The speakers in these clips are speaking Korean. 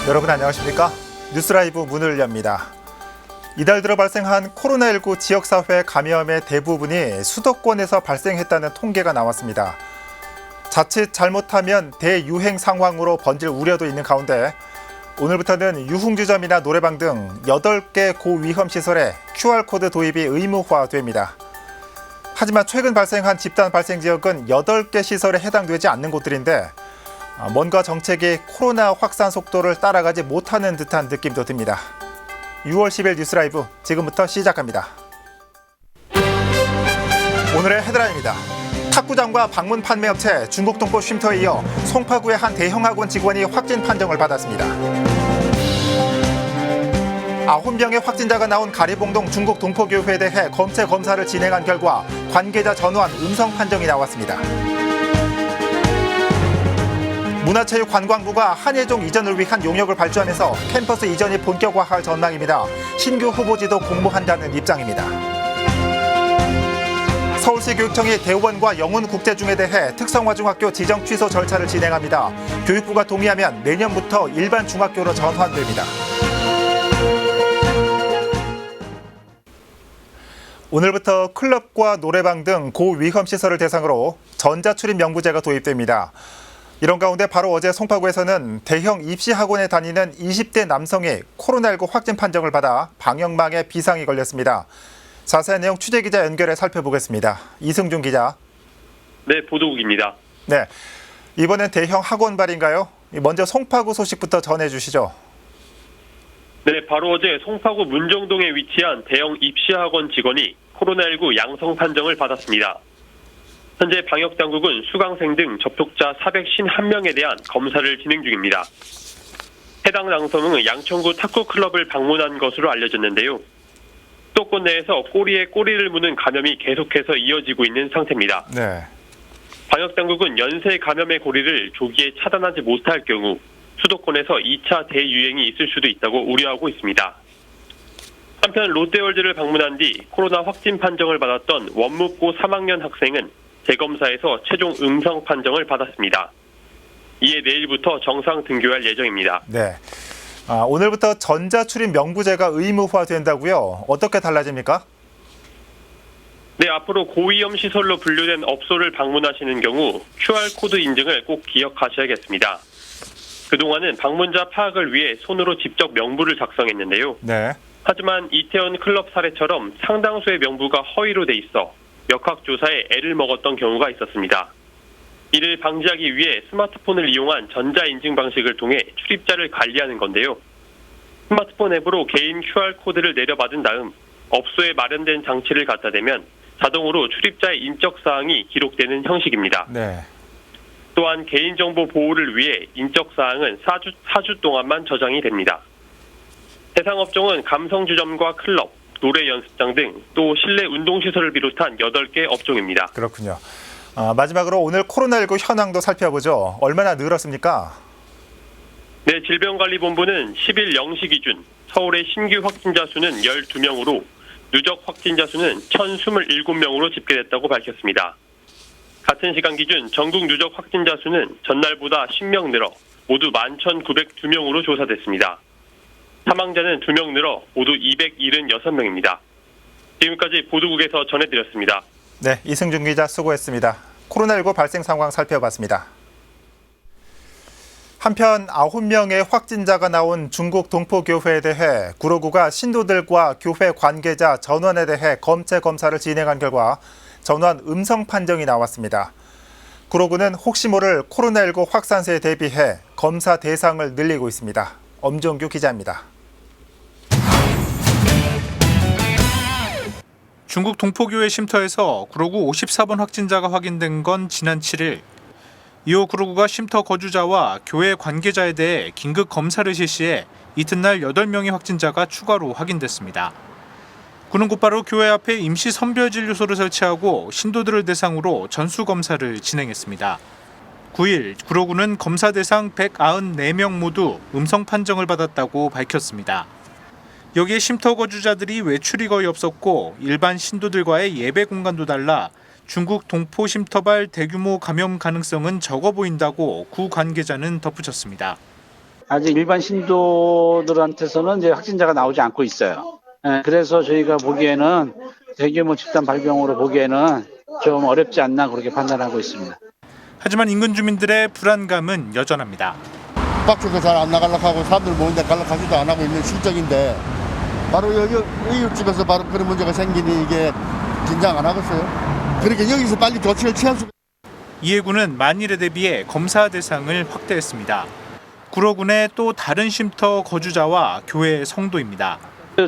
여러분 안녕하십니까? 뉴스라이브 문을 엽니다. 이달 들어 발생한 코로나19 지역사회 감염의 대부분이 수도권에서 발생했다는 통계가 나왔습니다. 자칫 잘못하면 대유행 상황으로 번질 우려도 있는 가운데 오늘부터는 유흥주점이나 노래방 등 8개 고위험 시설에 QR코드 도입이 의무화됩니다. 하지만 최근 발생한 집단 발생 지역은 8개 시설에 해당되지 않는 곳들인데 뭔가 정책이 코로나 확산 속도를 따라가지 못하는 듯한 느낌도 듭니다. 6월 10일 뉴스라이브 지금부터 시작합니다. 오늘의 헤드라인입니다. 탁구장과 방문 판매업체 중국 동포 쉼터에 이어 송파구의 한 대형 학원 직원이 확진 판정을 받았습니다. 9명의 확진자가 나온 가리봉동 중국 동포교회에 대해 검체 검사를 진행한 결과 관계자 전원 음성 판정이 나왔습니다. 문화체육관광부가 한예종 이전을 위한 용역을 발주하면서 캠퍼스 이전이 본격화할 전망입니다. 신규 후보지도 공모한다는 입장입니다. 서울시 교육청이 대원과 영훈국제중에 대해 특성화중학교 지정 취소 절차를 진행합니다. 교육부가 동의하면 내년부터 일반 중학교로 전환됩니다. 오늘부터 클럽과 노래방 등 고위험 시설을 대상으로 전자출입 명부제가 도입됩니다. 이런 가운데 바로 어제 송파구에서는 대형 입시학원에 다니는 20대 남성이 코로나19 확진 판정을 받아 방역망에 비상이 걸렸습니다. 자세한 내용 취재기자 연결해 살펴보겠습니다. 이승준 기자. 네, 보도국입니다. 네, 이번엔 대형 학원발인가요? 먼저 송파구 소식부터 전해주시죠. 네, 바로 어제 송파구 문정동에 위치한 대형 입시학원 직원이 코로나19 양성 판정을 받았습니다. 현재 방역당국은 수강생 등 접촉자 451명에 대한 검사를 진행 중입니다. 해당 남성은 양천구 탁구클럽을 방문한 것으로 알려졌는데요. 수도권 내에서 꼬리에 꼬리를 무는 감염이 계속해서 이어지고 있는 상태입니다. 네. 방역당국은 연쇄 감염의 고리를 조기에 차단하지 못할 경우 수도권에서 2차 대유행이 있을 수도 있다고 우려하고 있습니다. 한편 롯데월드를 방문한 뒤 코로나 확진 판정을 받았던 원무고 3학년 학생은 재검사에서 최종 음성 판정을 받았습니다. 이에 내일부터 정상 등교할 예정입니다. 네. 오늘부터 전자출입 명부제가 의무화된다고요? 어떻게 달라집니까? 네, 앞으로 고위험 시설로 분류된 업소를 방문하시는 경우 QR코드 인증을 꼭 기억하셔야겠습니다. 그동안은 방문자 파악을 위해 손으로 직접 명부를 작성했는데요. 네. 하지만 이태원 클럽 사례처럼 상당수의 명부가 허위로 돼 있어 역학조사에 애를 먹었던 경우가 있었습니다. 이를 방지하기 위해 스마트폰을 이용한 전자인증 방식을 통해 출입자를 관리하는 건데요. 스마트폰 앱으로 개인 QR코드를 내려받은 다음 업소에 마련된 장치를 갖다 대면 자동으로 출입자의 인적사항이 기록되는 형식입니다. 네. 또한 개인정보 보호를 위해 인적사항은 4주 동안만 저장이 됩니다. 해당 업종은 감성주점과 클럽, 노래 연습장 등 또 실내 운동시설을 비롯한 8개 업종입니다. 그렇군요. 마지막으로 오늘 코로나19 현황도 살펴보죠. 얼마나 늘었습니까? 네, 질병관리본부는 10일 0시 기준 서울의 신규 확진자 수는 12명으로 누적 확진자 수는 1,027명으로 집계됐다고 밝혔습니다. 같은 시간 기준 전국 누적 확진자 수는 전날보다 10명 늘어 모두 11,902명으로 조사됐습니다. 사망자는 2명 늘어 모두 276명입니다. 지금까지 보도국에서 전해드렸습니다. 네, 이승준 기자 수고했습니다. 코로나19 발생 상황 살펴봤습니다. 한편 9명의 확진자가 나온 중국 동포교회에 대해 구로구가 신도들과 교회 관계자 전원에 대해 검체 검사를 진행한 결과 전원 음성 판정이 나왔습니다. 구로구는 혹시 모를 코로나19 확산세에 대비해 검사 대상을 늘리고 있습니다. 엄종규 기자입니다. 중국 동포교회 쉼터에서 구로구 54번 확진자가 확인된 건 지난 7일. 이후 구로구가 쉼터 거주자와 교회 관계자에 대해 긴급 검사를 실시해 이튿날 8명의 확진자가 추가로 확인됐습니다. 구는 곧바로 교회 앞에 임시 선별진료소를 설치하고 신도들을 대상으로 전수검사를 진행했습니다. 9일 구로구는 검사 대상 194명 모두 음성 판정을 받았다고 밝혔습니다. 여기에 쉼터 거주자들이 외출이 거의 없었고 일반 신도들과의 예배 공간도 달라 중국 동포 쉼터발 대규모 감염 가능성은 적어 보인다고 구 관계자는 덧붙였습니다. 아직 일반 신도들한테서는 이제 확진자가 나오지 않고 있어요. 그래서 저희가 보기에는 대규모 집단 발병으로 보기에는 좀 어렵지 않나 그렇게 판단하고 있습니다. 하지만 인근 주민들의 불안감은 여전합니다. 밖에서 잘 안 나가려고 하고 사람들 모이는데 가려고 안 하고 있는 실정인데 바로 여기 이웃집에서 바로 그런 문제가 생기니 이게 긴장 안 하겠어요? 그러니까 여기서 빨리 조치를 취할 수. 이해군은 만일에 대비해 검사 대상을 확대했습니다. 구로군의 또 다른 쉼터 거주자와 교회 성도입니다.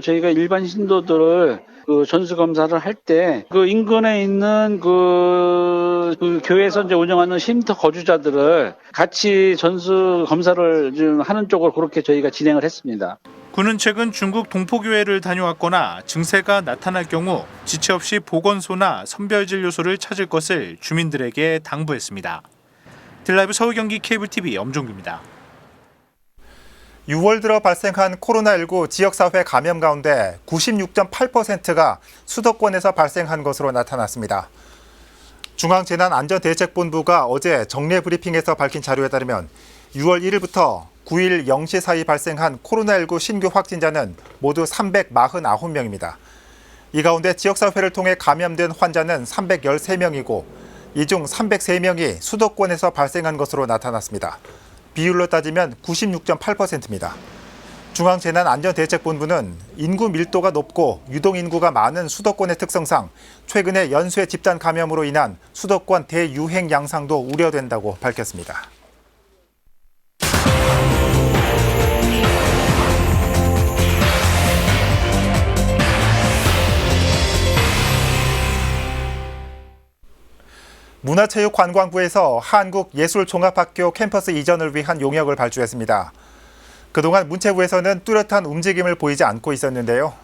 저희가 일반 신도들을 전수 검사를 할 때 인근에 있는 그 교회에서 이제 운영하는 쉼터 거주자들을 같이 전수 검사를 좀 하는 쪽으로 그렇게 저희가 진행을 했습니다. 군은 최근 중국 동포교회를 다녀왔거나 증세가 나타날 경우 지체 없이 보건소나 선별진료소를 찾을 것을 주민들에게 당부했습니다. 딜라이브 서울 경기 케이블 TV 엄종규입니다. 6월 들어 발생한 코로나19 지역사회 감염 가운데 96.8%가 수도권에서 발생한 것으로 나타났습니다. 중앙재난안전대책본부가 어제 정례 브리핑에서 밝힌 자료에 따르면 6월 1일부터 9일 0시 사이 발생한 코로나19 신규 확진자는 모두 349명입니다. 이 가운데 지역사회를 통해 감염된 환자는 313명이고 이 중 303명이 수도권에서 발생한 것으로 나타났습니다. 비율로 따지면 96.8%입니다. 중앙재난안전대책본부는 인구 밀도가 높고 유동인구가 많은 수도권의 특성상 최근의 연쇄 집단 감염으로 인한 수도권 대유행 양상도 우려된다고 밝혔습니다. 문화체육관광부에서 한국예술종합학교 캠퍼스 이전을 위한 용역을 발주했습니다. 그동안 문체부에서는 뚜렷한 움직임을 보이지 않고 있었는데요.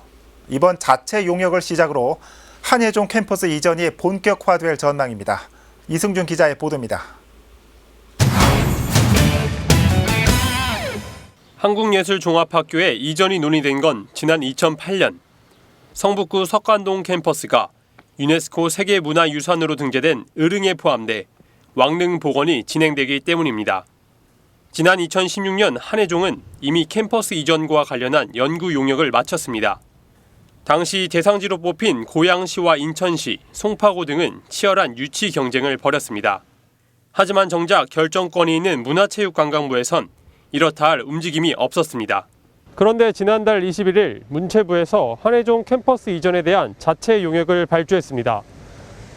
이번 자체 용역을 시작으로 한예종 캠퍼스 이전이 본격화될 전망입니다. 이승준 기자의 보도입니다. 한국예술종합학교의 이전이 논의된 건 지난 2008년. 성북구 석관동 캠퍼스가 유네스코 세계문화유산으로 등재된 을흥에 포함돼 왕릉 복원이 진행되기 때문입니다. 지난 2016년 한예종은 이미 캠퍼스 이전과 관련한 연구 용역을 마쳤습니다. 당시 대상지로 뽑힌 고양시와 인천시, 송파구 등은 치열한 유치 경쟁을 벌였습니다. 하지만 정작 결정권이 있는 문화체육관광부에선 이렇다 할 움직임이 없었습니다. 그런데 지난달 21일 문체부에서 한예종 캠퍼스 이전에 대한 자체 용역을 발주했습니다.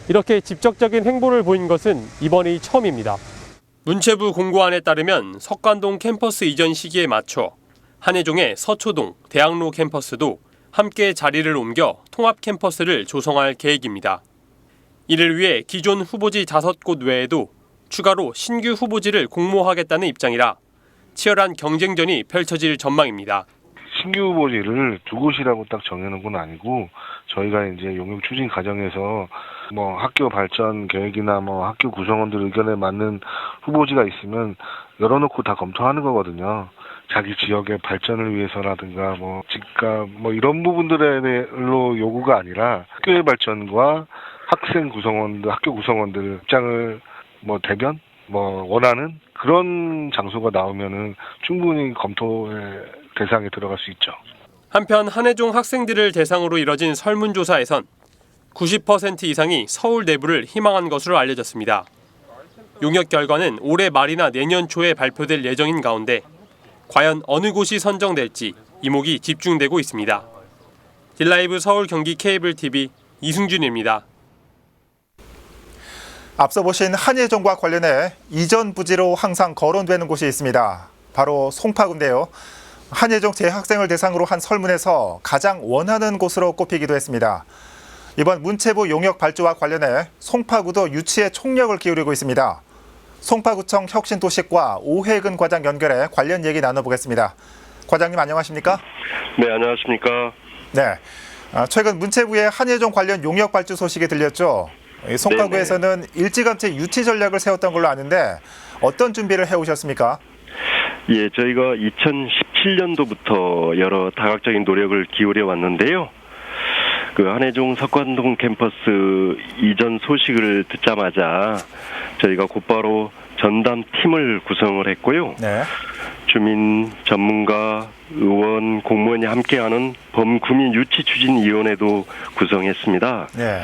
이렇게 직접적인 행보를 보인 것은 이번이 처음입니다. 문체부 공고안에 따르면 석관동 캠퍼스 이전 시기에 맞춰 한예종의 서초동, 대학로 캠퍼스도 함께 자리를 옮겨 통합 캠퍼스를 조성할 계획입니다. 이를 위해 기존 후보지 5곳 외에도 추가로 신규 후보지를 공모하겠다는 입장이라 치열한 경쟁전이 펼쳐질 전망입니다. 신규 후보지를 두 곳이라고 딱 정해놓은 건 아니고 저희가 이제 용역 추진 과정에서 학교 발전 계획이나 학교 구성원들 의견에 맞는 후보지가 있으면 열어놓고 다 검토하는 거거든요. 자기 지역의 발전을 위해서라든가 집값 이런 부분들로 요구가 아니라 학교의 발전과 학생 구성원들, 학교 구성원들 입장을 대변 원하는 그런 장소가 나오면은 충분히 검토의 대상에 들어갈 수 있죠. 한편 한예종 학생들을 대상으로 이뤄진 설문조사에선 90% 이상이 서울 내부를 희망한 것으로 알려졌습니다. 용역 결과는 올해 말이나 내년 초에 발표될 예정인 가운데 과연 어느 곳이 선정될지 이목이 집중되고 있습니다. 딜라이브 서울 경기 케이블 TV 이승준입니다. 앞서 보신 한예종과 관련해 이전 부지로 항상 거론되는 곳이 있습니다. 바로 송파구인데요. 한예종 재학생을 대상으로 한 설문에서 가장 원하는 곳으로 꼽히기도 했습니다. 이번 문체부 용역 발주와 관련해 송파구도 유치에 총력을 기울이고 있습니다. 송파구청 혁신도시과 오혜근 과장 연결해 관련 얘기 나눠보겠습니다. 과장님 안녕하십니까? 네, 안녕하십니까? 네, 최근 문체부의 한예종 관련 용역 발주 소식이 들렸죠. 송파구에서는 일찌감치 유치 전략을 세웠던 걸로 아는데 어떤 준비를 해오셨습니까? 예, 저희가 2017년도부터 여러 다각적인 노력을 기울여 왔는데요. 한예종 석관동 캠퍼스 이전 소식을 듣자마자 저희가 곧바로 전담팀을 구성을 했고요. 네. 주민, 전문가, 의원, 공무원이 함께하는 범구민 유치추진위원회도 구성했습니다. 네.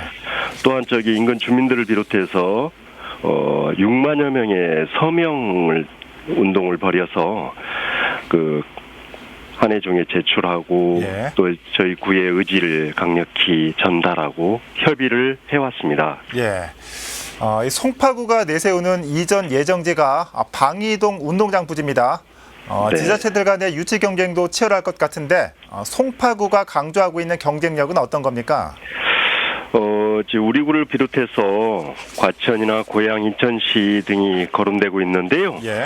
또한 인근 주민들을 비롯해서 6만여 명의 서명을 운동을 벌여서 한해종에 제출하고 예. 또 저희 구의 의지를 강력히 전달하고 협의를 해왔습니다. 예. 이 송파구가 내세우는 이전 예정지가 방이동 운동장 부지입니다. 네. 지자체들 간의 유치 경쟁도 치열할 것 같은데 송파구가 강조하고 있는 경쟁력은 어떤 겁니까? 우리 구를 비롯해서 과천이나 고양, 인천시 등이 거론되고 있는데요. 예.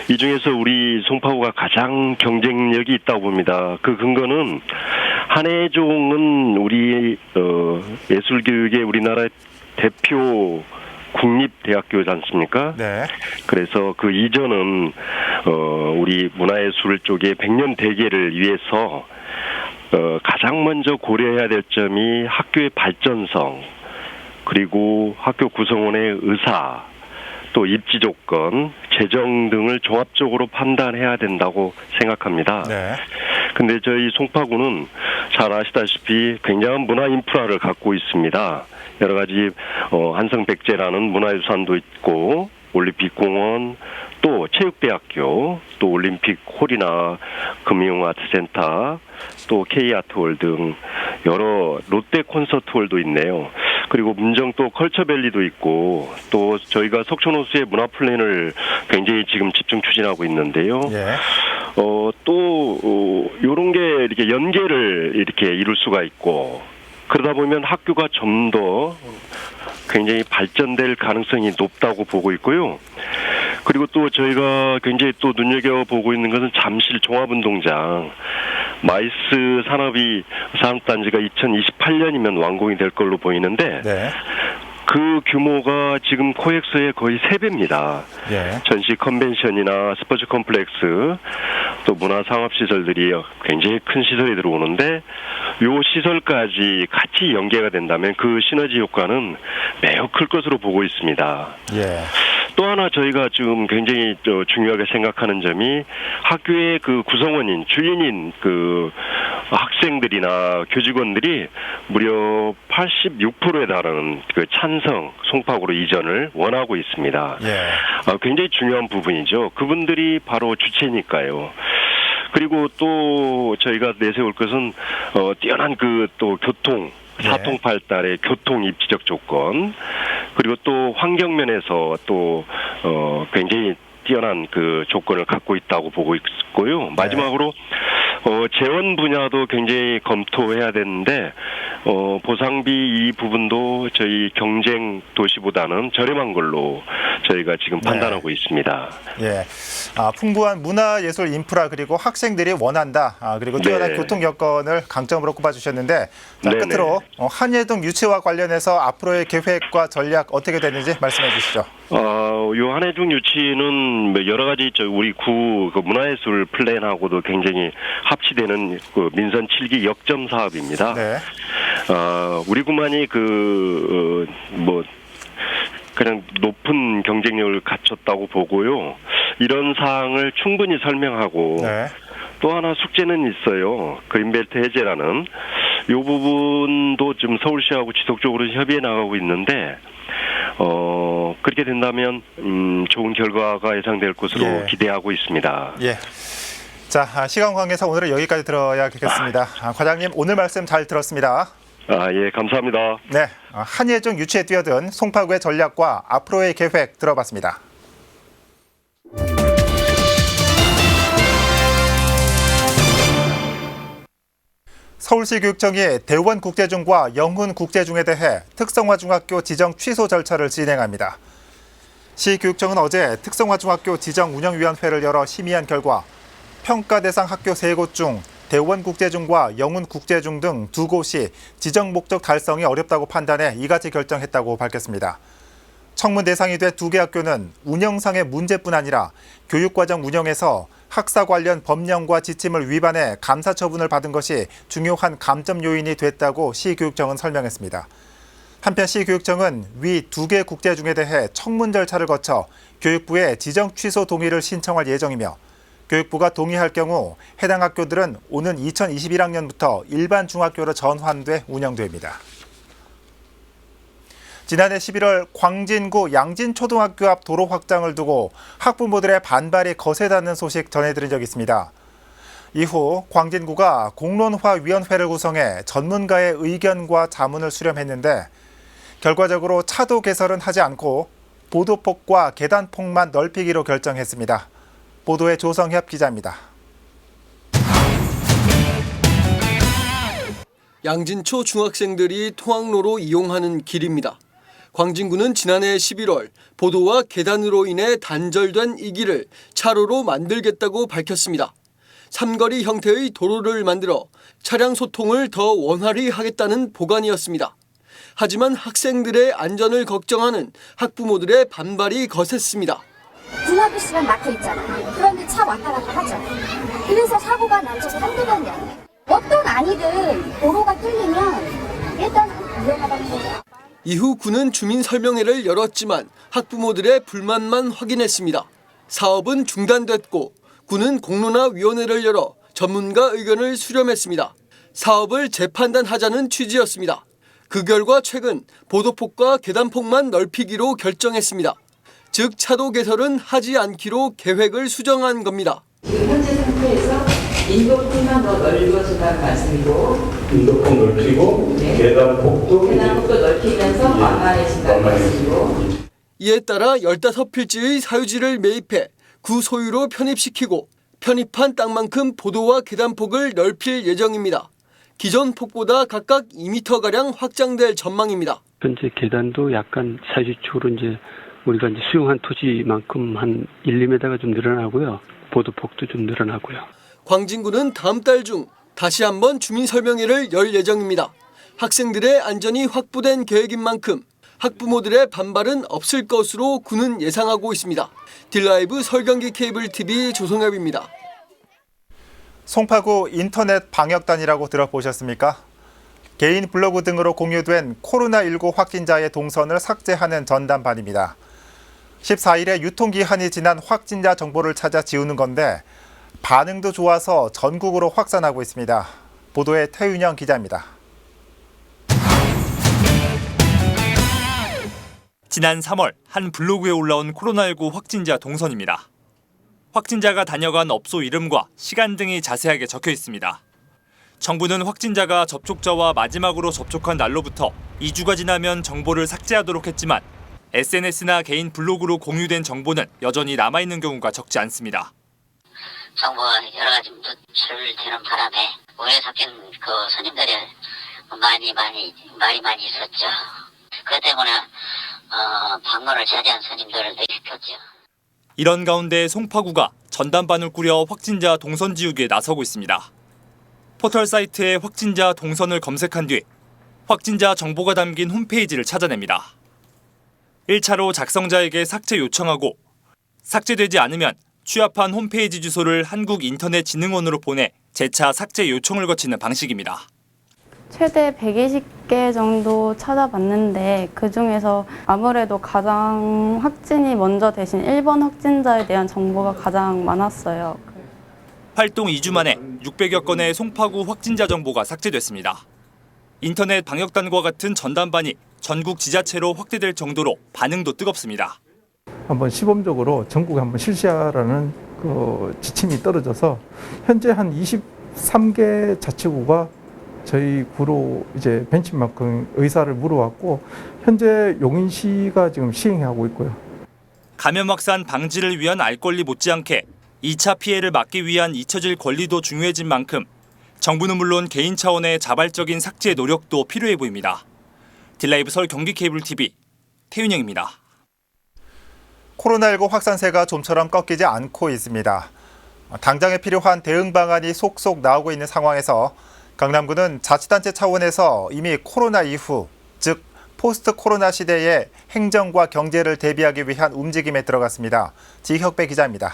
이 중에서 우리 송파구가 가장 경쟁력이 있다고 봅니다. 그 근거는 한해종은 우리 예술교육의 우리나라의 대표 국립대학교지 않습니까? 네. 그래서 그 이전은 우리 문화예술 쪽의 100년 대계를 위해서 가장 먼저 고려해야 될 점이 학교의 발전성, 그리고 학교 구성원의 의사, 또 입지 조건, 재정 등을 종합적으로 판단해야 된다고 생각합니다. 네. 근데 저희 송파구는 잘 아시다시피 굉장한 문화 인프라를 갖고 있습니다. 여러 가지 한성백제라는 문화유산도 있고, 올림픽공원, 또 체육대학교, 또 올림픽홀이나 금융아트센터, 또 K아트홀 등 여러 롯데 콘서트홀도 있네요. 그리고 문정 또 컬처밸리도 있고, 또 저희가 석촌호수의 문화 플랜을 굉장히 지금 집중 추진하고 있는데요. 예. 또 요런 게 이렇게 연계를 이렇게 이룰 수가 있고, 그러다 보면 학교가 좀 더 굉장히 발전될 가능성이 높다고 보고 있고요. 그리고 또 저희가 굉장히 또 눈여겨보고 있는 것은 잠실 종합운동장. 마이스 산업단지가 2028년이면 완공이 될 걸로 보이는데, 네. 그 규모가 지금 코엑스의 거의 3배입니다. 예. 전시 컨벤션이나 스포츠 컴플렉스, 또 문화상업시설들이 굉장히 큰 시설이 들어오는데, 요 시설까지 같이 연계가 된다면 그 시너지 효과는 매우 클 것으로 보고 있습니다. 예. 또 하나 저희가 지금 굉장히 중요하게 생각하는 점이 학교의 그 구성원인, 주인인 그 학생들이나 교직원들이 무려 86%에 달하는 그 찬성, 송파구로 이전을 원하고 있습니다. 예. 굉장히 중요한 부분이죠. 그분들이 바로 주체니까요. 그리고 또 저희가 내세울 것은 뛰어난 그 또 교통, 사통팔달의 교통 입지적 조건, 그리고 또 환경면에서 또 굉장히 뛰어난 그 조건을 갖고 있다고 보고 있고요. 마지막으로 재원 분야도 굉장히 검토해야 되는데, 보상비 이 부분도 저희 경쟁 도시보다는 저렴한 걸로 저희가 지금 판단하고 있습니다. 예. 풍부한 문화예술 인프라, 그리고 학생들이 원한다. 그리고 뛰어난 네. 교통 여건을 강점으로 꼽아주셨는데, 자, 네네. 끝으로 한예동 유치와 관련해서 앞으로의 계획과 전략 어떻게 되는지 말씀해 주시죠. 요 한해종 유치는 여러 가지 우리 구 문화예술 플랜하고도 굉장히 합치되는 그 민선 7기 역점 사업입니다. 네. 우리 구만이 그냥 높은 경쟁력을 갖췄다고 보고요. 이런 사항을 충분히 설명하고, 네. 또 하나 숙제는 있어요. 그린벨트 해제라는 요 부분도 지금 서울시하고 지속적으로 협의해 나가고 있는데, 그렇게 된다면 좋은 결과가 예상될 것으로 예. 기대하고 있습니다. 예. 자, 시간 관계상 오늘은 여기까지 들어야겠습니다. 과장님, 오늘 말씀 잘 들었습니다. 예, 감사합니다. 네, 한예종 유치에 뛰어든 송파구의 전략과 앞으로의 계획 들어봤습니다. 서울시 교육청이 대원국제중과 영훈국제중에 대해 특성화중학교 지정 취소 절차를 진행합니다. 시 교육청은 어제 특성화중학교 지정운영위원회를 열어 심의한 결과 평가 대상 학교 3곳 중 대원국제중과 영훈국제중 등 2곳이 지정 목적 달성이 어렵다고 판단해 이같이 결정했다고 밝혔습니다. 청문 대상이 돼 2개 학교는 운영상의 문제뿐 아니라 교육과정 운영에서 학사 관련 법령과 지침을 위반해 감사 처분을 받은 것이 중요한 감점 요인이 됐다고 시교육청은 설명했습니다. 한편 시교육청은 위 2개 국제중에 대해 청문 절차를 거쳐 교육부에 지정 취소 동의를 신청할 예정이며 교육부가 동의할 경우 해당 학교들은 오는 2021학년부터 일반 중학교로 전환돼 운영됩니다. 지난해 11월 광진구 양진초등학교 앞 도로 확장을 두고 학부모들의 반발이 거세다는 소식 전해드린 적이 있습니다. 이후 광진구가 공론화위원회를 구성해 전문가의 의견과 자문을 수렴했는데 결과적으로 차도 개설은 하지 않고 보도폭과 계단폭만 넓히기로 결정했습니다. 보도에 조성협 기자입니다. 양진초 중학생들이 통학로로 이용하는 길입니다. 광진구는 지난해 11월 보도와 계단으로 인해 단절된 이 길을 차로로 만들겠다고 밝혔습니다. 삼거리 형태의 도로를 만들어 차량 소통을 더 원활히 하겠다는 보관이었습니다. 하지만 학생들의 안전을 걱정하는 학부모들의 반발이 거셌습니다. 중학교 시간 막혀 있잖아요. 그런데 차 왔다 갔다 하죠. 그래서 사고가 난 적이 한두 번이 아니에요. 어떤 아니든 도로가 뚫리면 일단 위험하다는 거죠. 이후 구는 주민 설명회를 열었지만 학부모들의 불만만 확인했습니다. 사업은 중단됐고 구는 공론화위원회를 열어 전문가 의견을 수렴했습니다. 사업을 재판단하자는 취지였습니다. 그 결과 최근 보도폭과 계단폭만 넓히기로 결정했습니다. 즉 차도 개설은 하지 않기로 계획을 수정한 겁니다. 지금 현재 상태에서 인도폭만 더 넓어진다는 말씀이고 인도폭 넓히고 네. 계단폭도 넓히면서 완만해진다는 말씀이고 이에 따라 15필지의 사유지를 매입해 구 소유로 편입시키고 편입한 땅만큼 보도와 계단폭을 넓힐 예정입니다. 기존 폭보다 각각 2m가량 확장될 전망입니다. 현재 계단도 약간 사유지축으로 이제 우리가 이제 수용한 토지만큼 한 1, 2m가 좀 늘어나고요. 보도폭도 좀 늘어나고요. 광진구는 다음 달 중 다시 한번 주민 설명회를 열 예정입니다. 학생들의 안전이 확보된 계획인 만큼 학부모들의 반발은 없을 것으로 구는 예상하고 있습니다. 딜라이브 서울경기 케이블 TV 조성엽입니다. 송파구 인터넷 방역단이라고 들어보셨습니까? 개인 블로그 등으로 공유된 코로나19 확진자의 동선을 삭제하는 전담반입니다. 14일에 유통기한이 지난 확진자 정보를 찾아 지우는 건데 반응도 좋아서 전국으로 확산하고 있습니다. 보도에 태윤영 기자입니다. 지난 3월 한 블로그에 올라온 코로나19 확진자 동선입니다. 확진자가 다녀간 업소 이름과 시간 등이 자세하게 적혀 있습니다. 정부는 확진자가 접촉자와 마지막으로 접촉한 날로부터 2주가 지나면 정보를 삭제하도록 했지만 SNS나 개인 블로그로 공유된 정보는 여전히 남아있는 경우가 적지 않습니다. 정보가 여러 가지 노출되는 바람에 오해 섞인 그 손님들이 말이 많이 있었죠. 그 때문에 방문을 자제한 손님들을 느꼈죠. 이런 가운데 송파구가 전담반을 꾸려 확진자 동선 지우기에 나서고 있습니다. 포털 사이트에 확진자 동선을 검색한 뒤 확진자 정보가 담긴 홈페이지를 찾아냅니다. 1차로 작성자에게 삭제 요청하고 삭제되지 않으면 취합한 홈페이지 주소를 한국인터넷진흥원으로 보내 재차 삭제 요청을 거치는 방식입니다. 최대 120개 정도 찾아봤는데 그중에서 아무래도 가장 확진이 먼저 되신 1번 확진자에 대한 정보가 가장 많았어요. 활동 2주 만에 600여 건의 송파구 확진자 정보가 삭제됐습니다. 인터넷 방역단과 같은 전담반이 전국 지자체로 확대될 정도로 반응도 뜨겁습니다. 한번 시범적으로 전국에 한번 실시하라는 그 지침이 떨어져서 현재 한 23개 자치구가 저희 구로 이제 벤치마킹 의사를 물어왔고 현재 용인시가 지금 시행하고 있고요. 감염 확산 방지를 위한 알 권리 못지않게 2차 피해를 막기 위한 잊혀질 권리도 중요해진 만큼 정부는 물론 개인 차원의 자발적인 삭제 노력도 필요해 보입니다. 딜라이브 서울 경기 케이블 TV 태윤영입니다. 코로나19 확산세가 좀처럼 꺾이지 않고 있습니다. 당장에 필요한 대응 방안이 속속 나오고 있는 상황에서 강남구는 자치단체 차원에서 이미 코로나 이후, 즉 포스트 코로나 시대의 행정과 경제를 대비하기 위한 움직임에 들어갔습니다. 지혁배 기자입니다.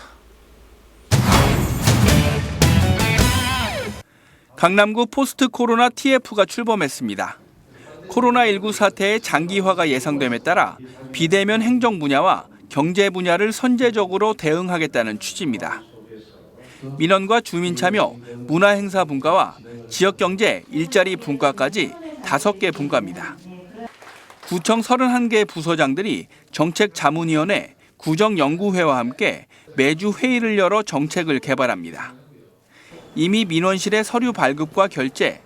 강남구 포스트 코로나 TF가 출범했습니다. 코로나19 사태의 장기화가 예상됨에 따라 비대면 행정 분야와 경제 분야를 선제적으로 대응하겠다는 취지입니다. 민원과 주민 참여, 문화행사 분과와 지역경제, 일자리 분과까지 5개 분과입니다. 구청 31개 부서장들이 정책자문위원회, 구정연구회와 함께 매주 회의를 열어 정책을 개발합니다. 이미 민원실의 서류 발급과 결제,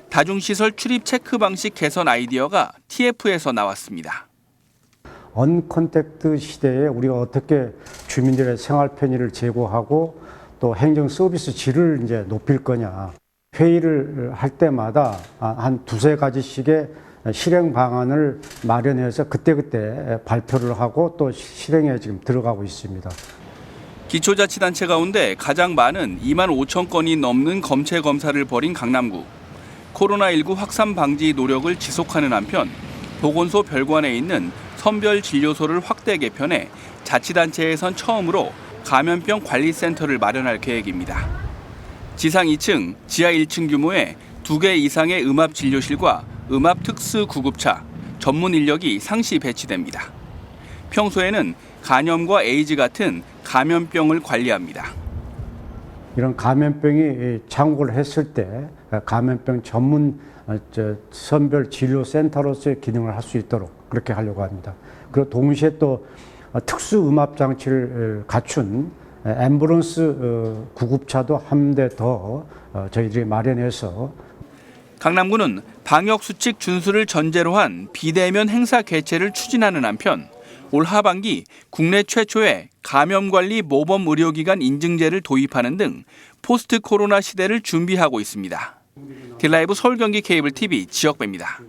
다중시설 출입 체크 방식 개선 아이디어가 TF에서 나왔습니다. 언컨택트 시대에 우리가 어떻게 주민들의 생활 편의를 제고하고 또 행정 서비스 질을 이제 높일 거냐. 회의를 할 때마다 한 2-3가지씩의 실행 방안을 마련해서 그때그때 발표를 하고 또 실행에 지금 들어가고 있습니다. 기초자치단체 가운데 가장 많은 2만 5천 건이 넘는 검체 검사를 벌인 강남구. 코로나19 확산 방지 노력을 지속하는 한편 보건소 별관에 있는 선별진료소를 확대 개편해 자치단체에선 처음으로 감염병 관리센터를 마련할 계획입니다. 지상 2층, 지하 1층 규모의 2개 이상의 음압진료실과 음압특수구급차, 전문 인력이 상시 배치됩니다. 평소에는 간염과 에이즈 같은 감염병을 관리합니다. 이런 감염병이 장구를 했을 때 감염병 전문 선별진료센터로서의 기능을 할 수 있도록 그렇게 하려고 합니다. 그리고 동시에 또 특수 음압 장치를 갖춘 앰뷸런스 구급차도 한 대 더 저희들이 마련해서 강남구는 방역수칙 준수를 전제로 한 비대면 행사 개최를 추진하는 한편 올 하반기 국내 최초의 감염관리 모범 의료기관 인증제를 도입하는 등 포스트 코로나 시대를 준비하고 있습니다. 딜라이브 서울 경기 케이블 TV 지역배입니다.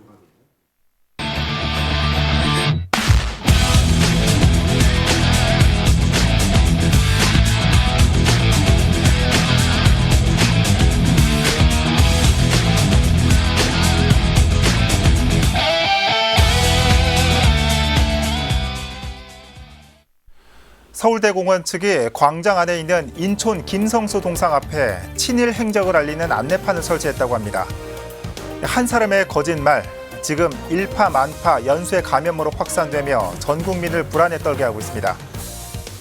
서울대공원 측이 광장 안에 있는 인촌 김성수 동상 앞에 친일 행적을 알리는 안내판을 설치했다고 합니다. 한 사람의 거짓말, 지금 일파만파 연쇄 감염으로 확산되며 전 국민을 불안에 떨게 하고 있습니다.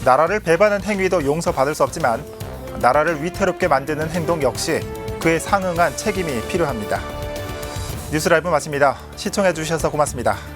나라를 배반하는 행위도 용서받을 수 없지만 나라를 위태롭게 만드는 행동 역시 그에 상응한 책임이 필요합니다. 뉴스라이브 마칩니다. 시청해 주셔서 고맙습니다.